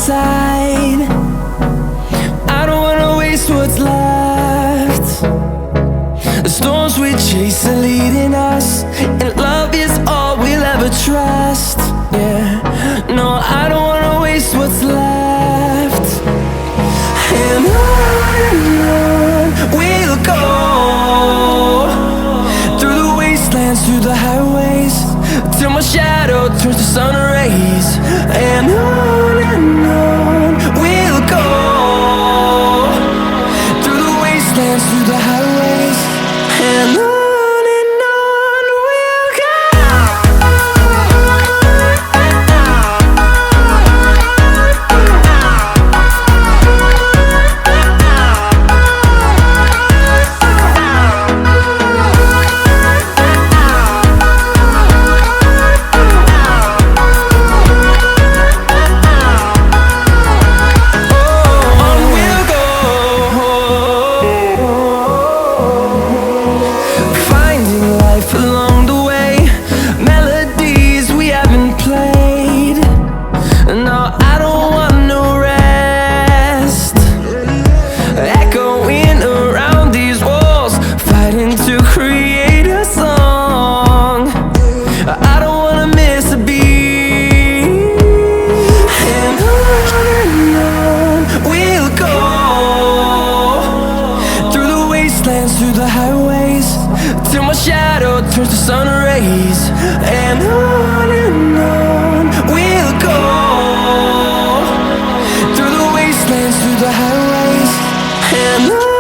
inside. I don't wanna waste what's left. The storms we chase are leading us, and love is all we'll ever trust. Yeah, no, I don't wanna waste what's left. And on we'll go, through the wastelands, through the highways, till my shadow turns to sun rays. And on we'll go, through the wastelands, through the highways, and on we'll go. Along the way, melodies we haven't played. No, I don't want no rest. Echoing around these walls, fighting to create a song. I don't wanna miss a beat. And on we'll go, through the wastelands, through the highways, till my shadow turns to sun rays. And on we'll go, through the wastelands, through the highways, and on.